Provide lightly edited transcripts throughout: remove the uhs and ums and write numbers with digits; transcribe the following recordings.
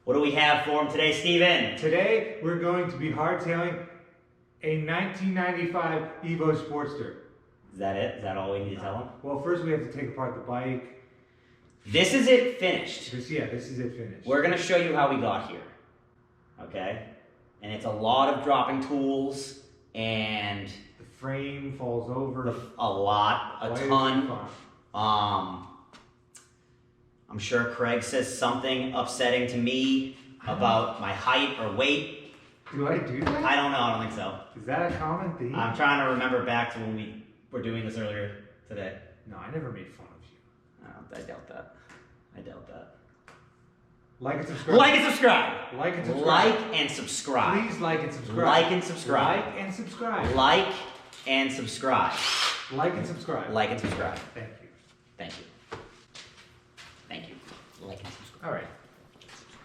What do we have for him today, Steven? Today, we're going to be hardtailing a 1995 Evo Sportster. Is that it? Is that all we need to tell him? Well, first we have to take apart the bike. This is it finished. This is it finished. We're gonna show you how we got here, okay? And it's a lot of dropping tools and the frame falls over. A ton. I'm sure Craig says something upsetting to me about my height or weight. Do I do that? I don't know, I don't think so. Is that a common theme? I'm trying to remember back to when we were doing this earlier today. No, I never made fun of you. I doubt that. I doubt that. Like and subscribe. Like and subscribe. Like and subscribe. Like and subscribe. Please like and subscribe. Like and subscribe. Like and subscribe. Like and subscribe. Like and subscribe. Like and subscribe. Thank you. Thank you. Thank you. Like and subscribe. All right.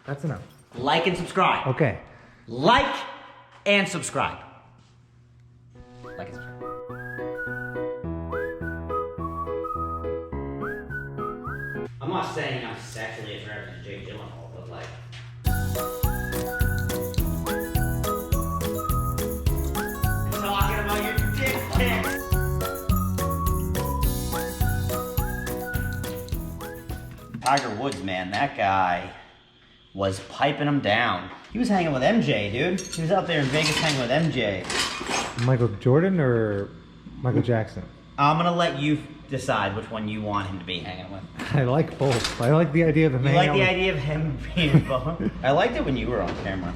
That's enough. Like and subscribe. Okay. Like and subscribe. Like and subscribe. I'm not saying I'm sexually attracted to Jake Gyllenhaal, but like. I'm talking about your dick pics. Tiger Woods, man, that guy was piping him down. He was hanging with MJ, dude. He was out there in Vegas hanging with MJ. Michael Jordan or Michael Jackson? I'm gonna let you decide which one you want him to be hanging with. I like both. I like the idea of him You like the idea of him being both? I liked it when you were on camera.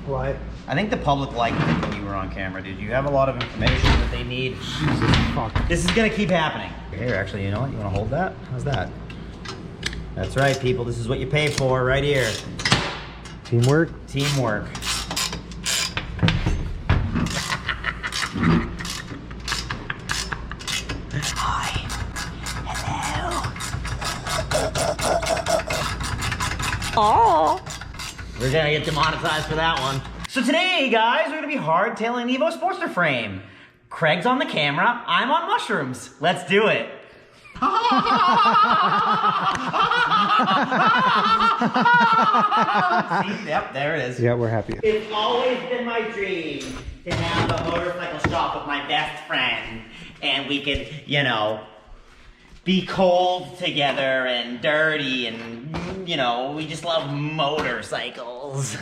What? I think the public liked it when you were on camera, dude. You have a lot of information that they need. Jesus fuck. This is gonna keep happening. Here, actually, you know what? You wanna hold that? How's that? That's right, people. This is what you pay for right here. Teamwork? Teamwork. Hi. Hello. Oh. We're gonna get demonetized for that one. So today, guys, we're gonna be hardtailing an Evo Sportster frame. Craig's on the camera. I'm on mushrooms. Let's do it. See, yep, there it is. Yeah, we're happy. It's always been my dream to have a motorcycle shop with my best friend, and we could, you know, be cold together and dirty, and, you know, we just love motorcycles.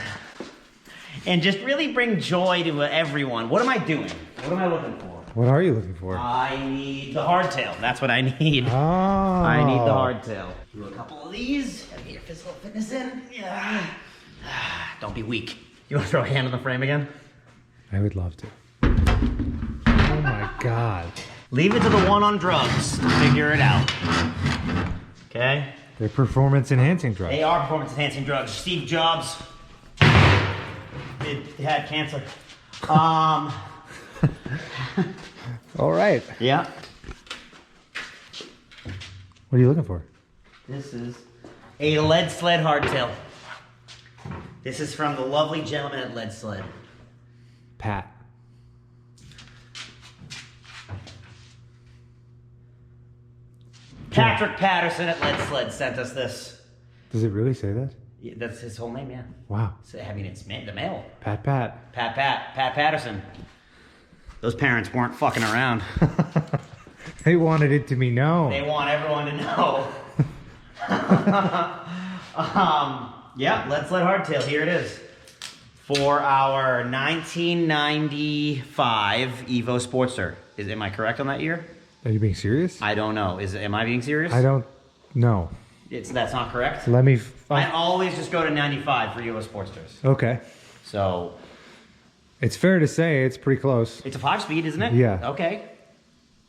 And just really bring joy to everyone. What am I doing? What am I looking for? What are you looking for? I need the hardtail. That's what I need. Oh. I need the hardtail. Do a couple of these. Gotta get your physical fitness in. Yeah. Don't be weak. You want to throw a hand on the frame again? I would love to. Oh my god. Leave it to the one on drugs to figure it out. Okay? They're performance enhancing drugs. They are performance enhancing drugs. Steve Jobs had cancer. All right. Yeah. What are you looking for? This is a lead sled hardtail. This is from the lovely gentleman at Lead Sled. Pat. Patrick Patterson at Lead Sled sent us this. Does it really say that? Yeah, that's his whole name, yeah. Wow. So, I mean, it's the mail. Pat. Pat Patterson. Those parents weren't fucking around. They wanted it to be known. They want everyone to know. Yeah, Lead Sled Hardtail, here it is. For our 1995 Evo Sportster. Am I correct on that year? Are you being serious? I don't know. Am I being serious? I don't know. That's not correct? Let me... I always just go to 95 for Evo Sportsters. Okay. So... It's fair to say it's pretty close. It's a 5-speed, isn't it? Yeah. Okay.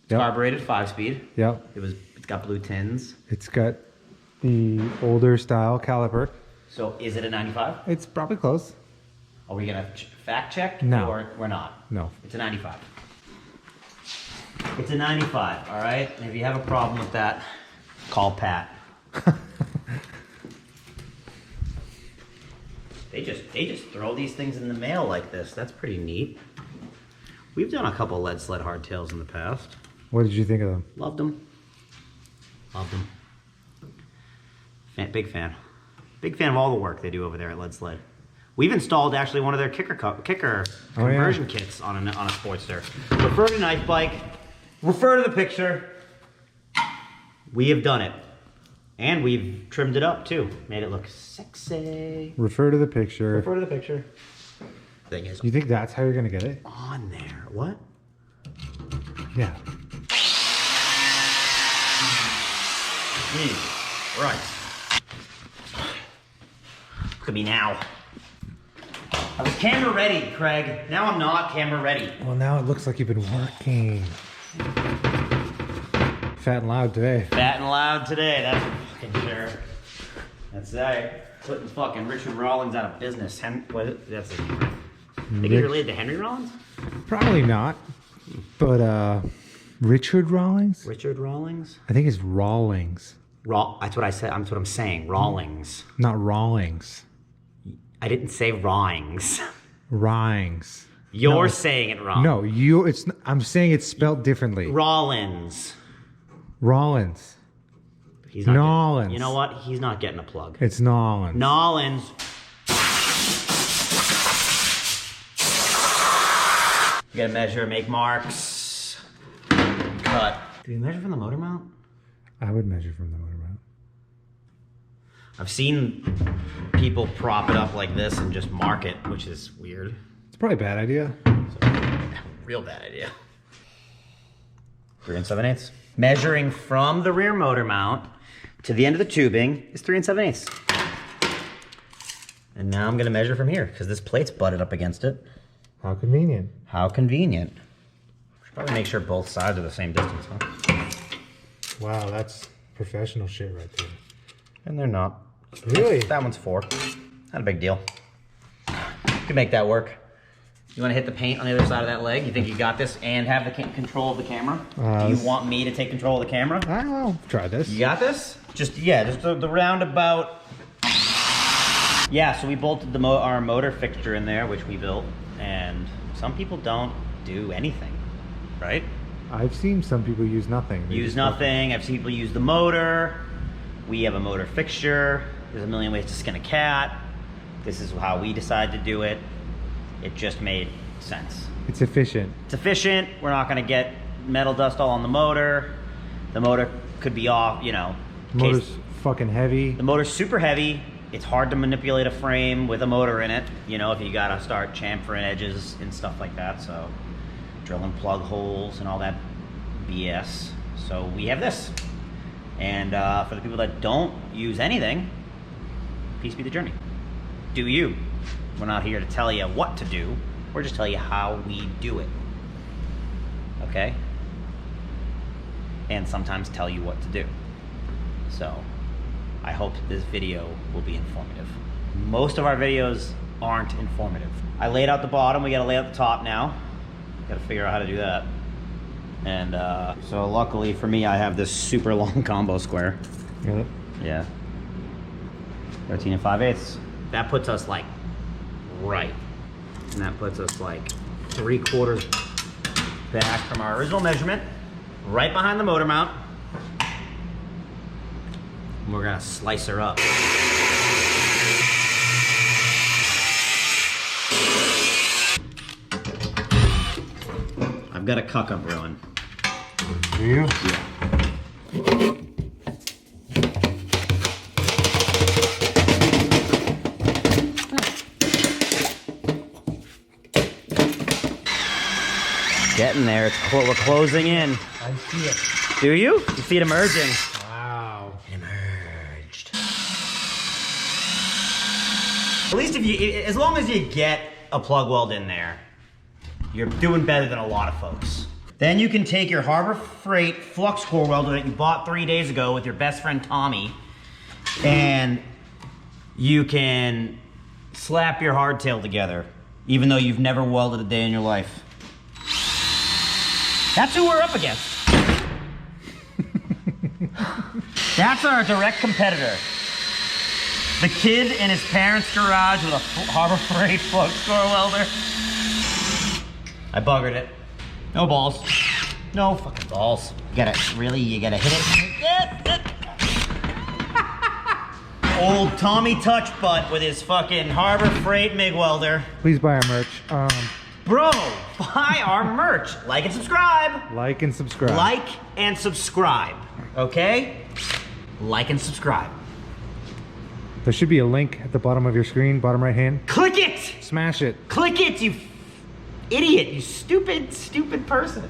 It's Yep. carbureted 5-speed. Yep. It's got blue tins. It's got the older style caliper. So is it a 95? It's probably close. Are we gonna fact check? No. Or we're not? No. It's a 95. It's a 95, all right? And if you have a problem with that, call Pat. They just throw these things in the mail like this. That's pretty neat. We've done a couple lead sled hardtails in the past. What did you think of them? Loved them. Loved them. Big fan. Big fan of all the work they do over there at Lead Sled. We've installed actually one of their kicker conversion kits on a Sportster. Refer to Knife Bike. Refer to the picture. We have done it. And we've trimmed it up too. Made it look sexy. Refer to the picture. Refer to the picture. Thing is You think that's how you're gonna get it? on there. What? Yeah. Right. Look at me now. I was camera ready, Craig. Now I'm not camera ready. Well, now it looks like you've been working. Fat and loud today. Fat and loud today, that's for fucking sure. That's right. Putting fucking Richard Rawlings out of business. That's his name, right? Think he's related to Henry Rollins? Probably not. But Richard Rawlings? Richard Rawlings? I think it's Rawlings. That's what I said. That's what I'm saying. Rawlings. Not Rawlings. I didn't say Rawlings. Rawlings. You're saying it wrong. No, I'm saying it's spelled differently. Rollins. Rollins. He's not Nolans. You know what? He's not getting a plug. It's Nolans. Nolans. You gotta measure, make marks, cut. Do you measure from the motor mount? I would measure from the motor mount. I've seen people prop it up like this and just mark it, which is weird. It's probably a bad idea. Real bad idea. 3 7/8. Measuring from the rear motor mount to the end of the tubing is 3 7/8. And now I'm gonna measure from here because this plate's butted up against it. How convenient. How convenient. Should probably make sure both sides are the same distance, huh? Wow, that's professional shit right there. And they're not. Really? That one's 4. Not a big deal. You can make that work. You want to hit the paint on the other side of that leg? You think you got this and have the control of the camera? Do you want me to take control of the camera? I'll try this. You got this? Just the roundabout. Yeah, so we bolted our motor fixture in there, which we built. And some people don't do anything, right? I've seen some people use nothing. Use nothing. I've seen people use the motor. We have a motor fixture. There's a million ways to skin a cat. This is how we decided to do it. It just made sense. It's efficient. It's efficient. We're not going to get metal dust all on the motor. The motor could be off, you know. The motor's fucking heavy. The motor's super heavy. It's hard to manipulate a frame with a motor in it, you know, if you got to start chamfering edges and stuff like that. So drilling plug holes and all that BS. So we have this. And for the people that don't use anything, peace be the journey. Do you. We're not here to tell you what to do. We're just telling you how we do it. Okay? And sometimes tell you what to do. So I hope this video will be informative. Most of our videos aren't informative. I laid out the bottom, we gotta lay out the top now. Gotta figure out how to do that. And so luckily for me, I have this super long combo square. Got it? Yeah. 13 5/8. That puts us like right. And that puts us like 3/4 back from our original measurement, right behind the motor mount. And we're gonna slice her up. I've got a cuck-up brewing. Do you? Yeah. Getting there. We're closing in. I see it. Do you? You see it emerging. Wow. It emerged. At least as long as you get a plug weld in there, you're doing better than a lot of folks. Then you can take your Harbor Freight flux core welder that you bought 3 days ago with your best friend Tommy, and you can slap your hardtail together, even though you've never welded a day in your life. That's who we're up against. That's our direct competitor. The kid in his parents' garage with a Harbor Freight flux core welder. I buggered it. No balls. No fucking balls. You gotta hit it. Old Tommy Touch Butt with his fucking Harbor Freight MIG welder. Please buy our merch. Bro, buy our merch. Like and subscribe. Like and subscribe. Like and subscribe. Okay? Like and subscribe. There should be a link at the bottom of your screen, bottom right hand. Click it! Smash it. Click it, you idiot, you stupid, stupid person.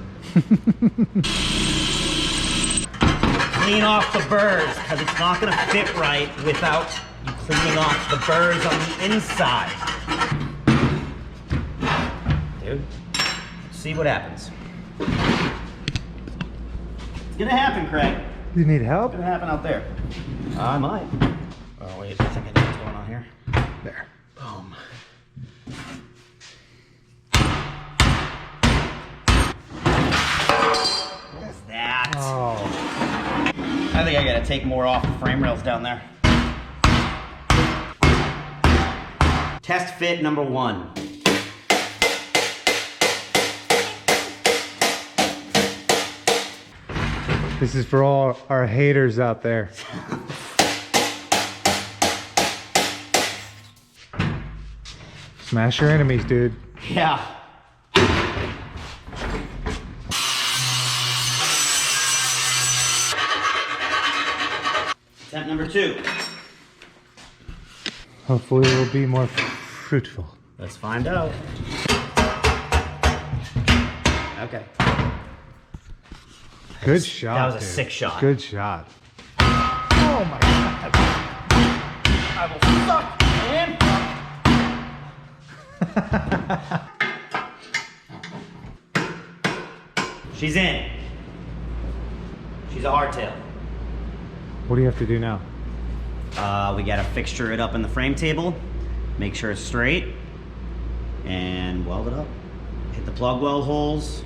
Clean off the burrs, because it's not gonna fit right without you cleaning off the burrs on the inside. Dude, let's see what happens. It's gonna happen, Craig. You need help? It's gonna happen out there. I might. Oh wait, I think I know what's going on here. There. Boom. What's that? Oh. I think I gotta take more off the frame rails down there. Test fit number 1. This is for all our haters out there. Smash your enemies, dude. Yeah. Attempt number 2. Hopefully it will be more fruitful. Let's find out. Okay. Good shot. That was a dude. sick shot. Good shot. Oh my god. I will suck, man. She's in. She's a hardtail. What do you have to do now? We gotta fixture it up in the frame table, make sure it's straight, and weld it up. Hit the plug weld holes.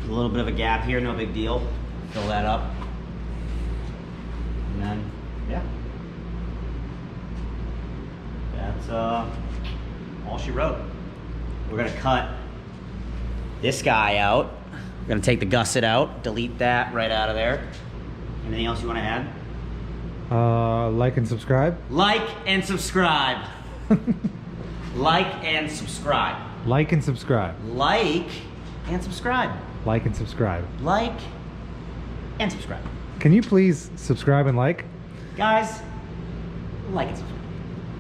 A little bit of a gap here, no big deal. Fill that up. And then, yeah. That's all she wrote. We're gonna cut this guy out. We're gonna take the gusset out, delete that right out of there. Anything else you wanna add? Like and subscribe. Like and subscribe. Like and subscribe. Like and subscribe. Like and subscribe. Like and subscribe. Like and subscribe. Can you please subscribe and like? Guys, like and subscribe.